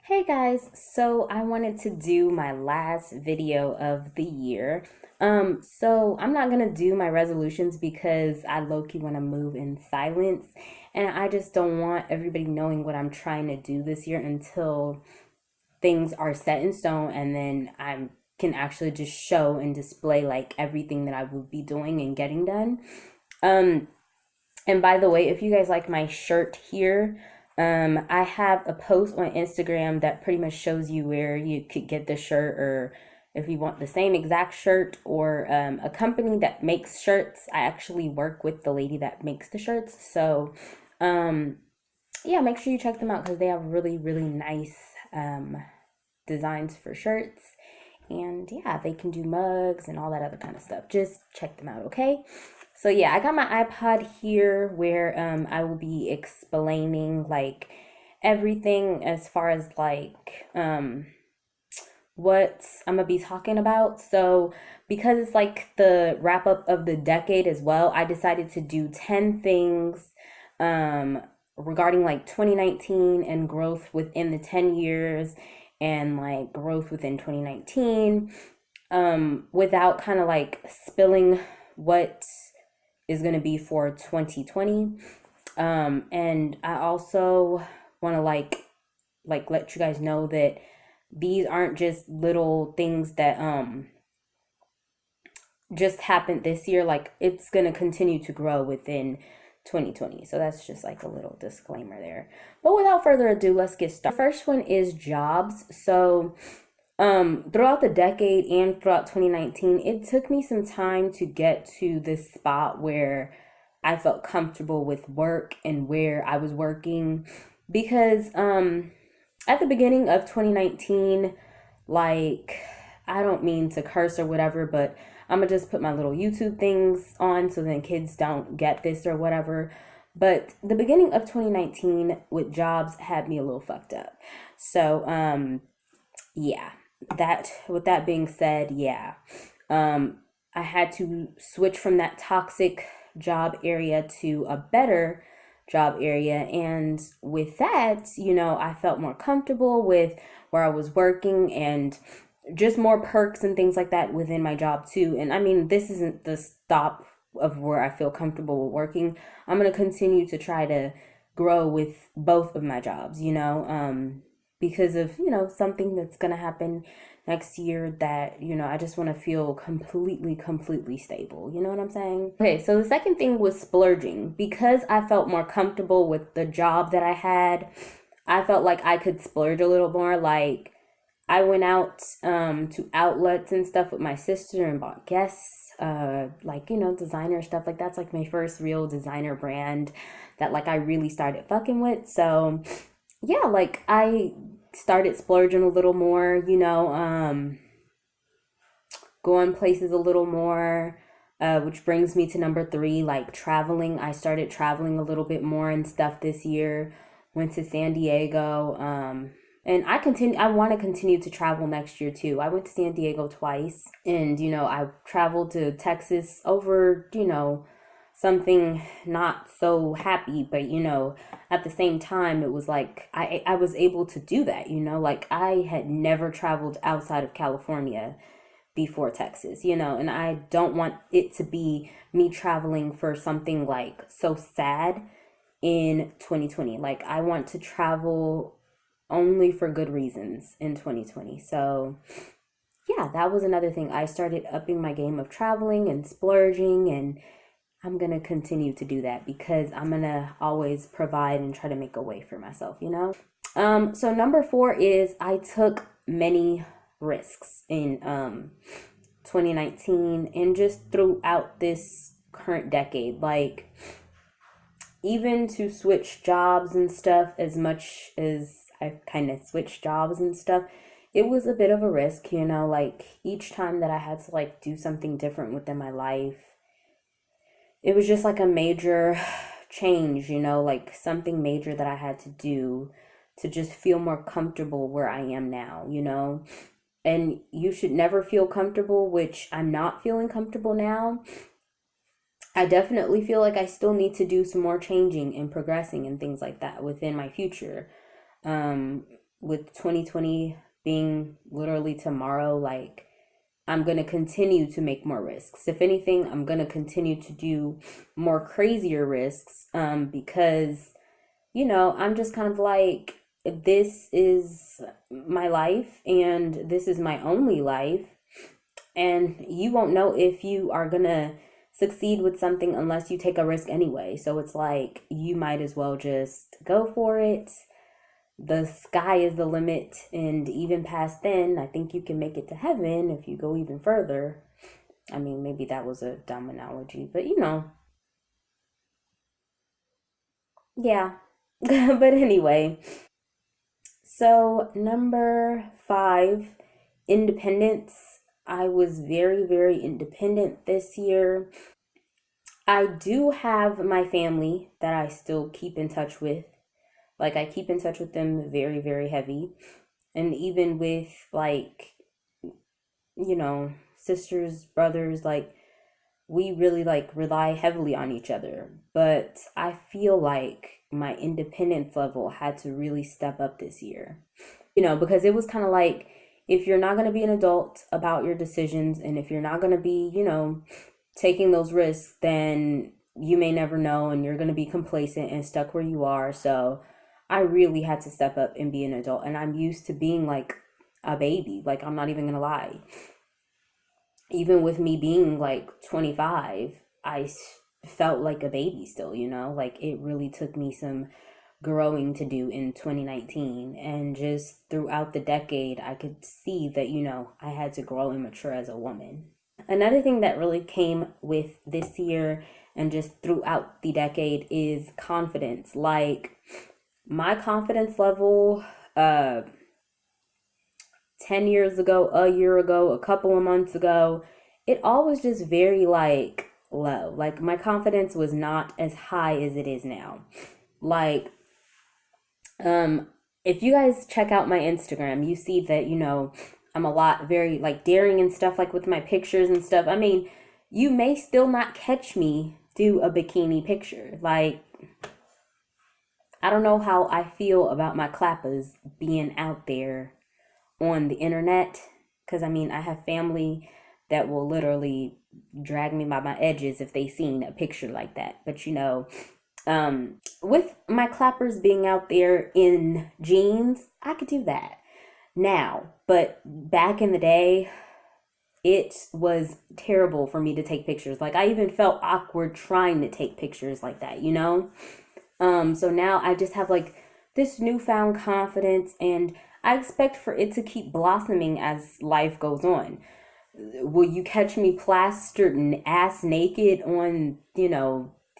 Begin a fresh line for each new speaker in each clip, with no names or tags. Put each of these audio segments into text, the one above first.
Hey guys, so I wanted to do my last video of the year. So I'm not gonna do my resolutions because I low-key want to move in silence, and I just don't want everybody knowing what I'm trying to do this year until things are set in stone, and then I can actually just show and display like everything that I will be doing and getting done. Um, and by the way, if you guys like my shirt here, I have a post on Instagram that pretty much shows you where you could get the shirt, or if you want the same exact shirt, or a company that makes shirts. I actually work with the lady that makes the shirts. So, um, yeah, make sure you check them out because they have really, really nice designs for shirts. And yeah, they can do mugs and all that other kind of stuff. Just check them out, okay? So yeah, I got my iPod here where I will be explaining like everything as far as like what I'm gonna be talking about. So because it's like the wrap up of the decade as well, I decided to do 10 things um regarding like 2019 and growth within the 10 years, and like growth within 2019, without kind of like spilling what is going to be for 2020. And I also want to like let you guys know that these aren't just little things that just happened this year. Like, it's going to continue to grow within 2020. So that's just like a little disclaimer there. But without further ado, let's get started. The first one is jobs. So throughout the decade and throughout 2019, it took me some time to get to this spot where I felt comfortable with work and where I was working, because at the beginning of 2019, like, I don't mean to curse or whatever, but I'm gonna just put my little YouTube things on so then kids don't get this or whatever. But the beginning of 2019 with jobs had me a little fucked up. So yeah, that with that being said, yeah, um I had to switch from that toxic job area to a better job area, and with that, I felt more comfortable with where I was working, and just more perks and things like that within my job too. And I mean, this isn't the stop of where I feel comfortable with working. I'm going to continue to try to grow with both of my jobs, because of, something that's going to happen next year that, I just want to feel completely stable. You know what I'm saying? Okay, so the second thing was splurging. Because I felt more comfortable with the job that I had, I felt like I could splurge a little more. Like, I went out to outlets and stuff with my sister and bought Guess, like, designer stuff. Like, that's like my first real designer brand that like I really started fucking with. So yeah, like I started splurging a little more, going places a little more. Which brings me to number three, like traveling. I started traveling a little bit more and stuff this year. Went to San Diego. And I want to continue to travel next year too. I went to San Diego twice, and I traveled to Texas over, something not so happy, but at the same time it was like I was able to do that, like I had never traveled outside of California before Texas, and I don't want it to be me traveling for something like so sad in 2020. Like, I want to travel only for good reasons in 2020. So, yeah, that was another thing. I started upping my game of traveling and splurging, and I'm going to continue to do that because I'm going to always provide and try to make a way for myself. So number four is I took many risks in 2019 and just throughout this current decade. Like, even to switch jobs and stuff, as much as I kind of switched jobs and stuff, it was a bit of a risk, like each time that I had to like do something different within my life, it was just like a major change, like something major that I had to do to just feel more comfortable where I am now. And you should never feel comfortable, which I'm not feeling comfortable now. I definitely feel like I still need to do some more changing and progressing and things like that within my future. with 2020 being literally tomorrow, like I'm going to continue to make more risks. If anything, I'm going to continue to do more crazier risks because, I'm just kind of like, this is my life and this is my only life. And you won't know if you are going to succeed with something unless you take a risk anyway. So it's like, you might as well just go for it. The sky is the limit, and even past then, I think you can make it to heaven if you go even further. I mean, maybe that was a dumb analogy, but yeah. But anyway, so number 5, independence. I was very, very independent this year. I do have my family that I still keep in touch with. Like, I keep in touch with them very, very heavy. And even with, like, sisters, brothers, like, we really, like, rely heavily on each other. But I feel like my independence level had to really step up this year. Because it was kind of like, if you're not going to be an adult about your decisions, and if you're not going to be, taking those risks, then you may never know, and you're going to be complacent and stuck where you are. So I really had to step up and be an adult. And I'm used to being like a baby. Like, I'm not even going to lie. Even with me being like 25, felt like a baby still, Like, it really took me some growing to do in 2019. And just throughout the decade, I could see that, I had to grow and mature as a woman. Another thing that really came with this year and just throughout the decade is confidence. Like, my confidence level, 10 years ago, a year ago, a couple of months ago, it all was just very like low. Like, my confidence was not as high as it is now. Like, if you guys check out my Instagram, you see that, I'm a lot very like daring and stuff, like with my pictures and stuff. I mean, you may still not catch me do a bikini picture. Like, I don't know how I feel about my clappers being out there on the internet, because I mean, I have family that will literally drag me by my edges if they seen a picture like that. But with my clappers being out there in jeans, I could do that now. But back in the day, it was terrible for me to take pictures. Like, I even felt awkward trying to take pictures like that. So now I just have like this newfound confidence, and I expect for it to keep blossoming as life goes on. Will you catch me plastered and ass naked on,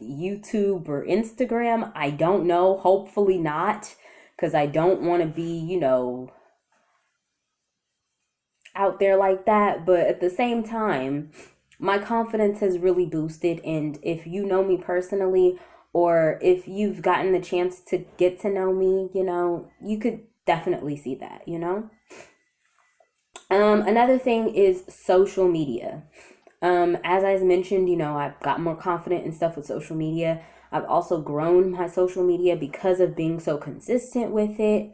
YouTube or Instagram? I don't know. Hopefully not, because I don't want to be, out there like that. But at the same time, my confidence has really boosted. And if you know me personally, or if you've gotten the chance to get to know me, you could definitely see that. Another thing is social media. As I mentioned, I've got more confident and stuff with social media. I've also grown my social media because of being so consistent with it,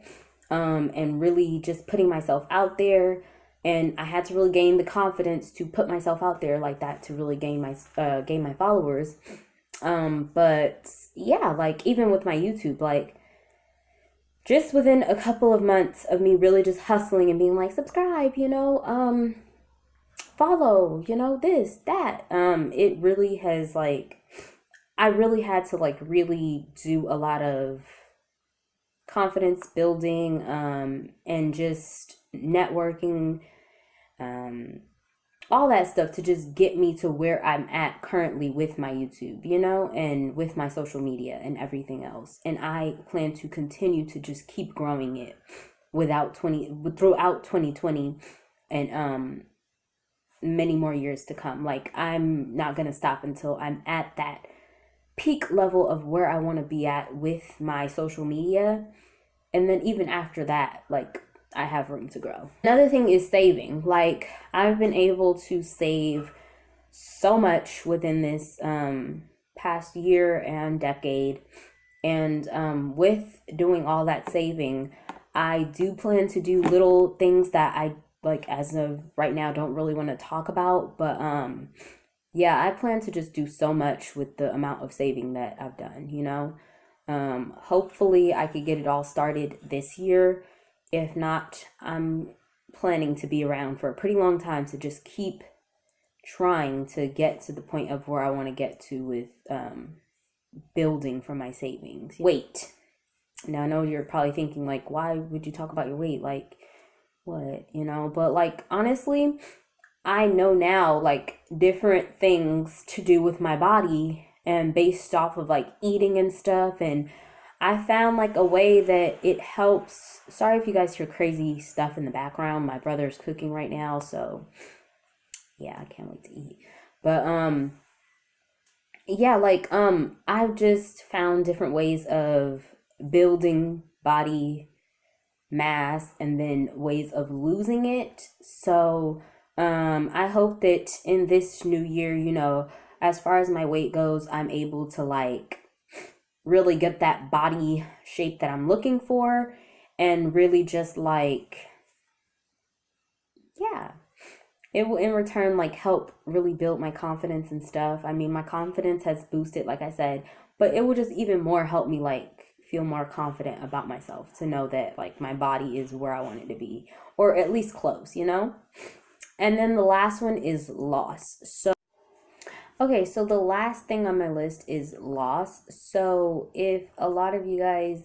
and really just putting myself out there. And I had to really gain the confidence to put myself out there like that to really gain my followers. But yeah, like, even with my YouTube, like, just within a couple of months of me really just hustling and being like, subscribe, follow, this, that. It really has, like, I really had to, like, really do a lot of confidence building, and just networking, um, all that stuff to just get me to where I'm at currently with my YouTube, and with my social media and everything else. And I plan to continue to just keep growing it throughout 2020, and many more years to come. Like, I'm not going to stop until I'm at that peak level of where I want to be at with my social media. And then even after that, like, I have room to grow. Another thing is saving. Like, I've been able to save so much within this past year and decade. And with doing all that saving, I do plan to do little things that I like as of right now don't really want to talk about, but yeah, I plan to just do so much with the amount of saving that I've done, you know. Hopefully I could get it all started this year. If not, I'm planning to be around for a pretty long time to just keep trying to get to the point of where I want to get to with building from my savings. Weight. Now I know you're probably thinking like, why would you talk about your weight? Like, what, you know? But like honestly, I know now like different things to do with my body and based off of like eating and stuff, and I found like a way that it helps. Sorry if you guys hear crazy stuff in the background. My brother's cooking right now, so yeah, I can't wait to eat. But yeah, like I've just found different ways of building body mass and then ways of losing it. So I hope that in this new year, you know, as far as my weight goes, I'm able to like really get that body shape that I'm looking for and really just like, yeah, it will in return like help really build my confidence and stuff. I mean, my confidence has boosted, like I said, but it will just even more help me like feel more confident about myself to know that like my body is where I want it to be, or at least close, you know? And then the last one is loss. So okay, so the last thing on my list is loss. So if a lot of you guys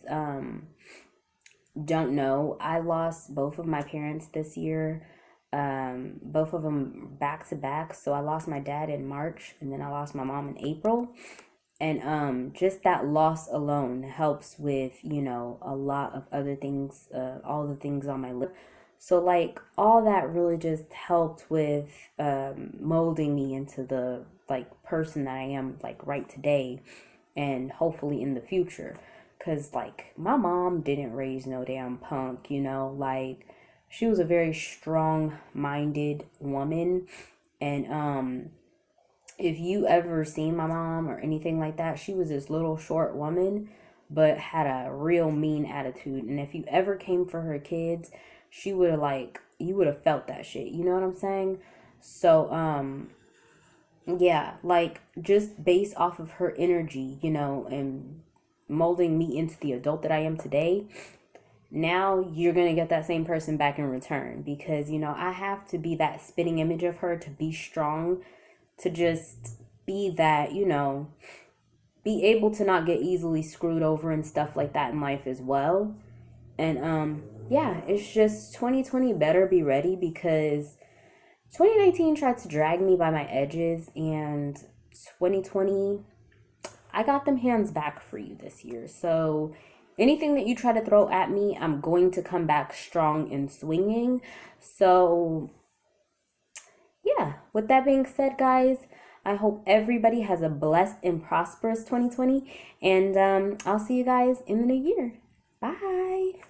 don't know, I lost both of my parents this year. Both of them back to back. So I lost my dad in March and then I lost my mom in April. And just that loss alone helps with, you know, a lot of other things, all the things on my list. So like all that really just helped with molding me into the like person that I am like right today and hopefully in the future. Cause like my mom didn't raise no damn punk, you know, like she was a very strong minded woman. And if you ever seen my mom or anything like that, she was this little short woman but had a real mean attitude. And if you ever came for her kids, she would have like you would have felt that shit. You know what I'm saying? So yeah, like just based off of her energy, you know, and molding me into the adult that I am today, now you're going to get that same person back in return because, you know, I have to be that spitting image of her to be strong, to just be that, you know, be able to not get easily screwed over and stuff like that in life as well. And yeah, it's just 2020 better be ready because 2019 tried to drag me by my edges, and 2020, I got them hands back for you this year. So anything that you try to throw at me, I'm going to come back strong and swinging. So yeah, with that being said, guys, I hope everybody has a blessed and prosperous 2020. And I'll see you guys in the new year. Bye.